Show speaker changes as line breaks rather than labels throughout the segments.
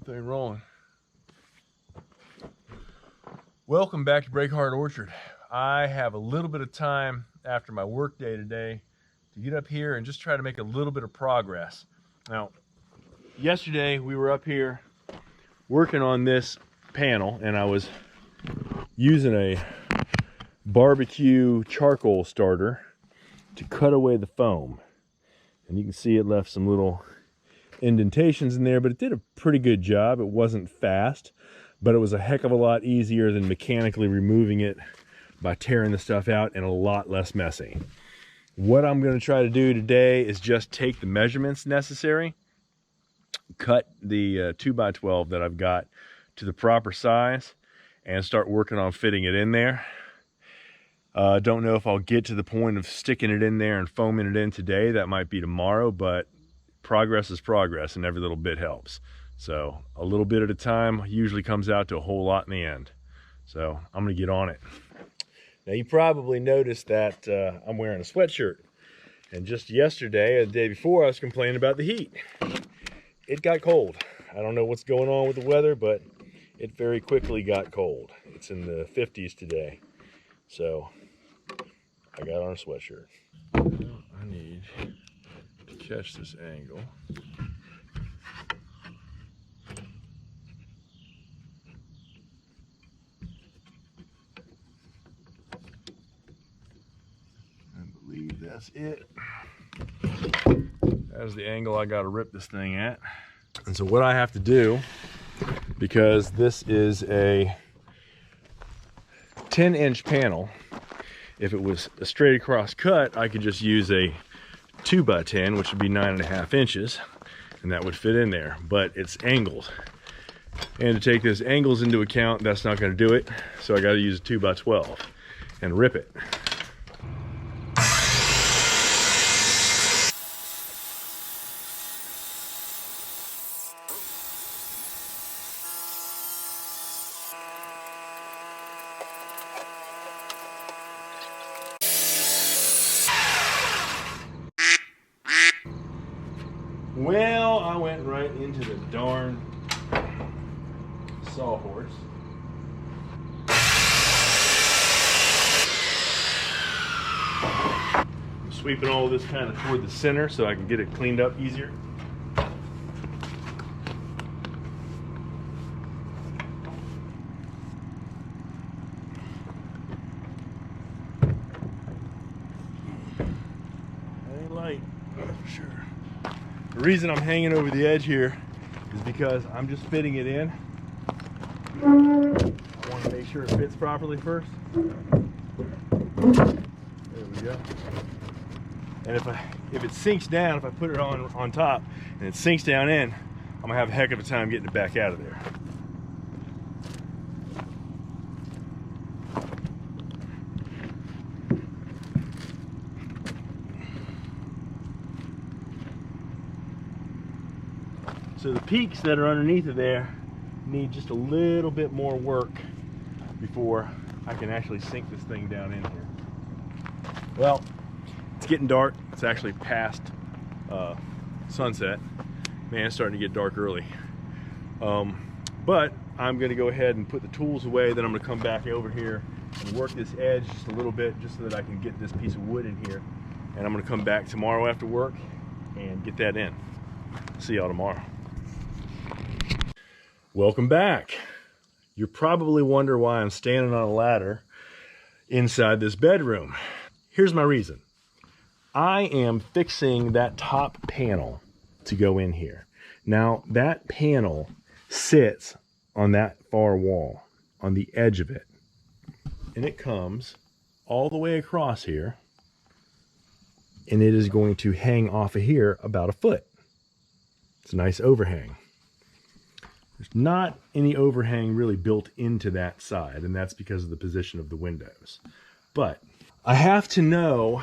Thing rolling. Welcome back to Breakheart Orchard. I have a little bit of time after my work day today to get up here and just try to make a little bit of progress. Now, yesterday we were up here working on this panel and I was using a barbecue charcoal starter to cut away the foam. And you can see it left some little indentations in there, but it did a pretty good job. It wasn't fast, but it was a heck of a lot easier than mechanically removing it by tearing the stuff out, and a lot less messy. What I'm going to try to do today is just take the measurements necessary, cut the 2x12 that I've got to the proper size, and start working on fitting it in there. Don't know if I'll get to the point of sticking it in there and foaming it in today. That might be tomorrow, but progress is progress and every little bit helps. So a little bit at a time usually comes out to a whole lot in the end. So I'm gonna get on it. Now you probably noticed that I'm wearing a sweatshirt. And just yesterday, or the day before, I was complaining about the heat. It got cold. I don't know what's going on with the weather, but it very quickly got cold. It's in the 50s today. So I got on a sweatshirt. I need catch this angle. I believe that's it. That's the angle I got to rip this thing at. And so what I have to do, because this is a 10-inch panel, if it was a straight across cut, I could just use a 2x10, which would be 9.5 inches, and that would fit in there, but it's angled. And to take those angles into account, that's not going to do it, so I got to use a 2x12 and rip it. Well, I went right into the darn sawhorse. I'm sweeping all of this kind of toward the center so I can get it cleaned up easier. That ain't light, for sure. The reason I'm hanging over the edge here is because I'm just fitting it in. I want to make sure it fits properly first. There we go. And if it sinks down, if I put it on top and it sinks down in, I'm gonna have a heck of a time getting it back out of there. So the peaks that are underneath of there need just a little bit more work before I can actually sink this thing down in here. Well, it's getting dark. It's actually past sunset. Man, it's starting to get dark early. But I'm gonna go ahead and put the tools away, then I'm gonna come back over here and work this edge just a little bit just so that I can get this piece of wood in here. And I'm gonna come back tomorrow after work and get that in. See y'all tomorrow. Welcome back. You're probably wondering why I'm standing on a ladder inside this bedroom. Here's my reason. I am fixing that top panel to go in here. Now that panel sits on that far wall, on the edge of it. And it comes all the way across here. And it is going to hang off of here about a foot. It's a nice overhang. There's not any overhang really built into that side, and that's because of the position of the windows. But I have to know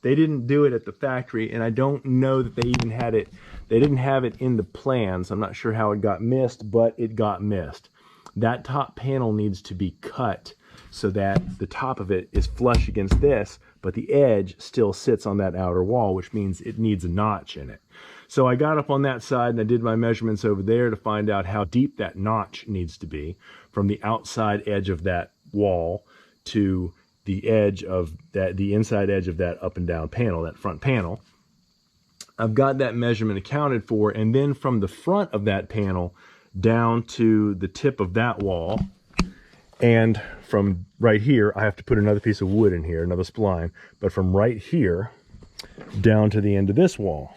they didn't do it at the factory, and I don't know that they even had it. They didn't have it in the plans. I'm not sure how it got missed, but it got missed. That top panel needs to be cut so that the top of it is flush against this, but the edge still sits on that outer wall, which means it needs a notch in it. So I got up on that side and I did my measurements over there to find out how deep that notch needs to be from the outside edge of that wall to the edge of that, the inside edge of that up and down panel, that front panel. I've got that measurement accounted for, and then from the front of that panel down to the tip of that wall, and from right here, I have to put another piece of wood in here, another spline, but from right here down to the end of this wall.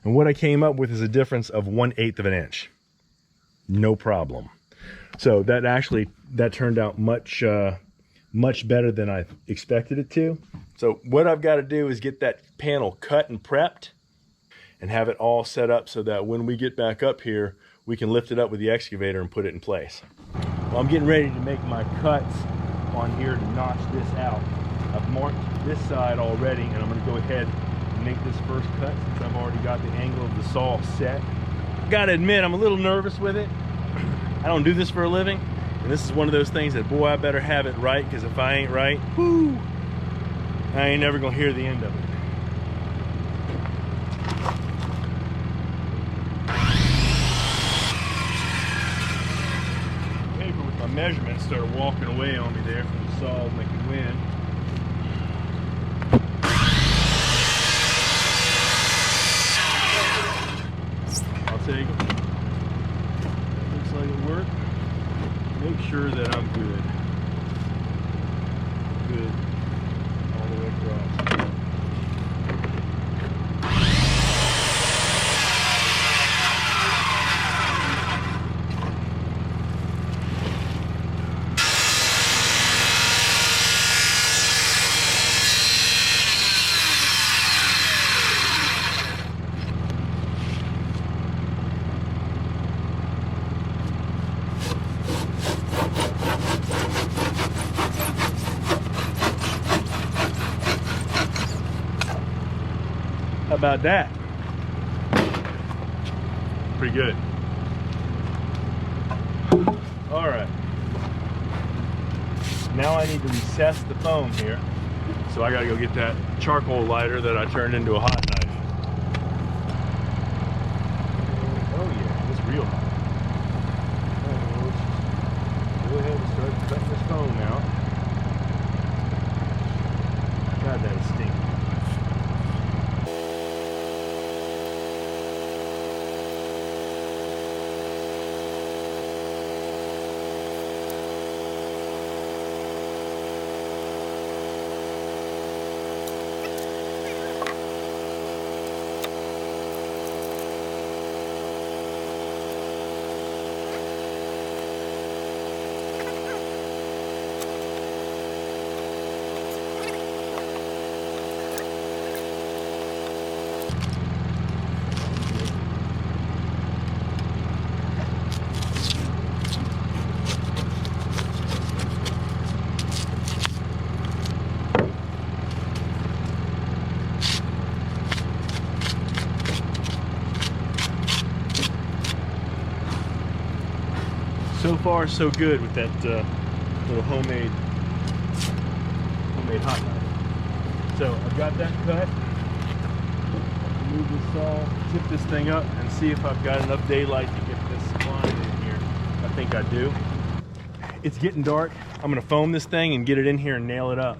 And what I came up with is a difference of 1/8 of an inch. No problem. So that turned out much better than I expected it to. So what I've got to do is get that panel cut and prepped and have it all set up so that when we get back up here, we can lift it up with the excavator and put it in place. Well, I'm getting ready to make my cuts on here to notch this out. I've marked this side already, and I'm going to go ahead and make this first cut since I've already got the angle of the saw set. Gotta admit, I'm a little nervous with it. I don't do this for a living, and this is one of those things that, boy, I better have it right, because if I ain't right, whoo, I ain't never gonna hear the end of it. Paper with my measurements started walking away on me there from the saw making wind. I'll take it. Looks like it worked. Make sure that I'm good. Good. All the way across. How about that? Pretty good. All right. Now I need to recess the foam here. So I gotta go get that charcoal lighter that I turned into a hot knife. Oh yeah, it's real hot. Let's go ahead and start cutting this foam out. God, that is stinky. So far, so good with that little homemade hot knife. So I've got that cut. Move this saw, tip this thing up, and see if I've got enough daylight to get this line in here. I think I do. It's getting dark. I'm gonna foam this thing and get it in here and nail it up.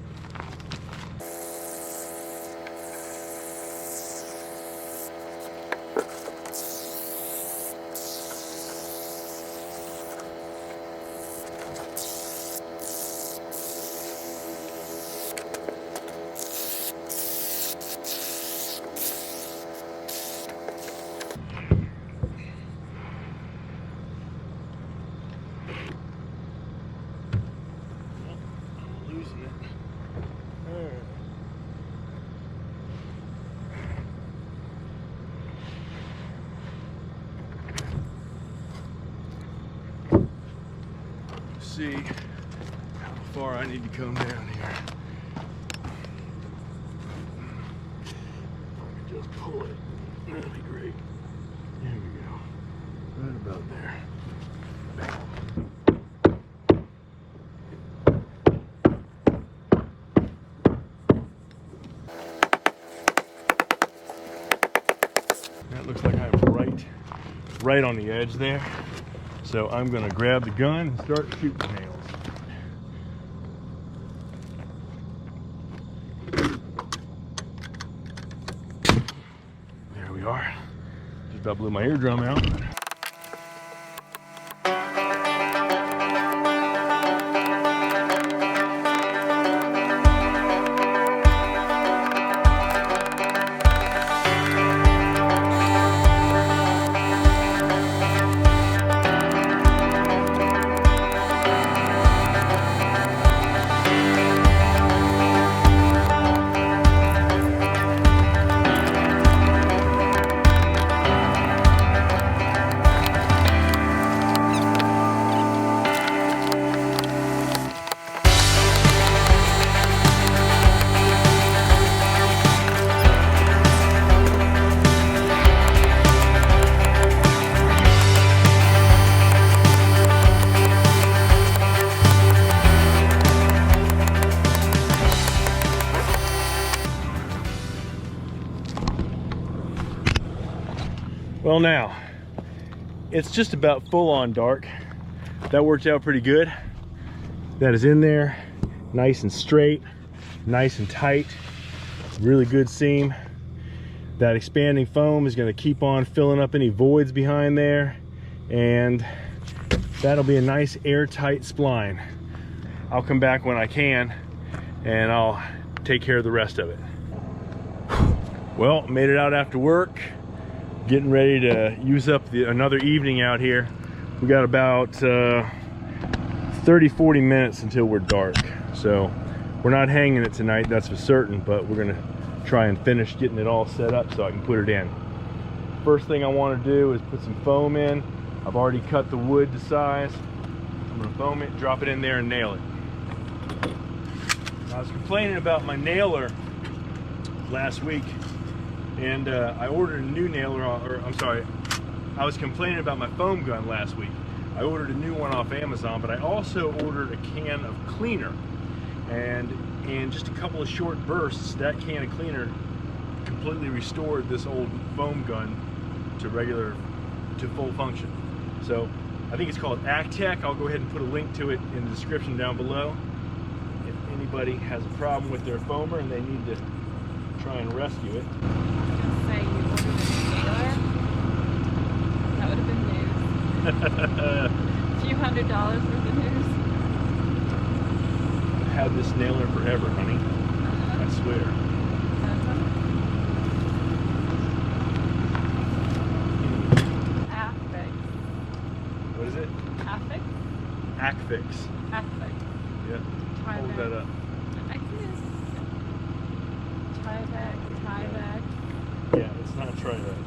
See how far I need to come down here. If I could just pull it, that'd be great. There we go. Right about there. right on the edge there. So I'm gonna grab the gun and start shooting nails. There we are. Just about blew my eardrum out. Well, now it's just about full on dark. That worked out pretty good. That is in there, nice and straight, nice and tight, really good seam. That expanding foam is going to keep on filling up any voids behind there, and that'll be a nice airtight spline. I'll come back when I can and I'll take care of the rest of it. Well, made it out after work. Getting ready to use up another evening out here. We got about 30-40 minutes until we're dark, so we're not hanging it tonight, that's for certain, but we're gonna try and finish getting it all set up so I can put it in. First thing I want to do is put some foam in. I've already cut the wood to size. I'm gonna foam it, drop it in there, and nail it. I was complaining about my nailer last week, and I ordered a new nailer, I was complaining about my foam gun last week. I ordered a new one off Amazon, but I also ordered a can of cleaner. And in just a couple of short bursts, that can of cleaner completely restored this old foam gun to full function. So I think it's called Actec. I'll go ahead and put a link to it in the description down below. If anybody has a problem with their foamer and they need to try and rescue it.
Say you ordered a nailer. That would have been news. A few $100s worth of news.
I've had this nailer forever, honey. I swear.
Affix.
What is it?
Affix?
Acfix.
Affix.
Yeah. Hold that up.
Tyvek.
Yeah, it's not Trivex.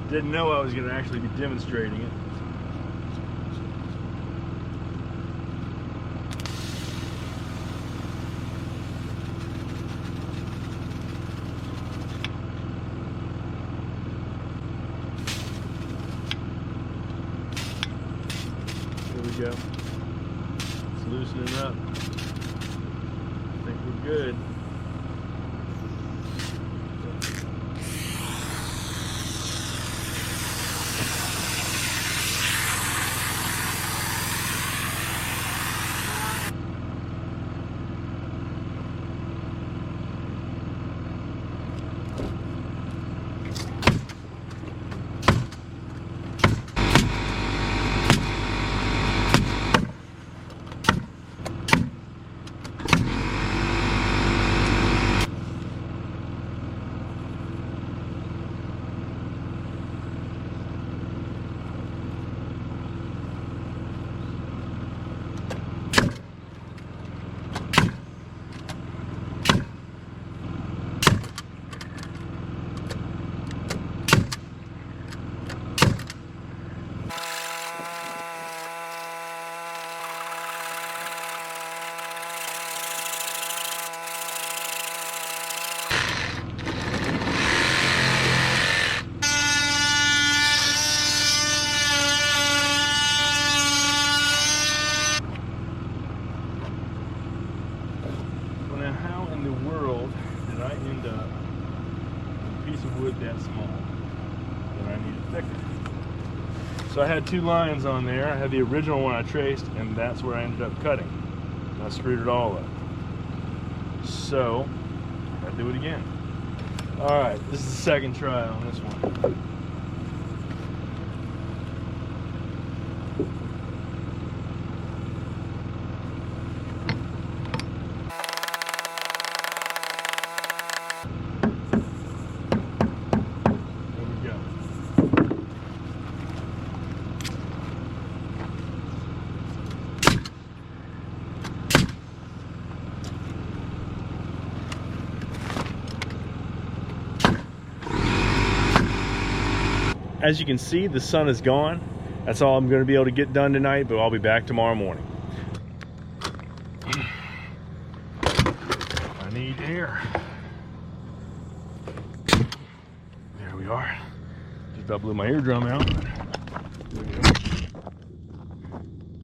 Didn't know I was going to actually be demonstrating it. There we go. It's loosening up. I think we're good. wood that small. Then I need it thicker. So I had 2 lines on there. I had the original one I traced, and that's where I ended up cutting. And I screwed it all up. So I'll do it again. All right, this is the second try on this one. There we go. As you can see, the sun is gone. That's all I'm going to be able to get done tonight, but I'll be back tomorrow morning. I need air. There we are. Just about blew my eardrum out. There we go.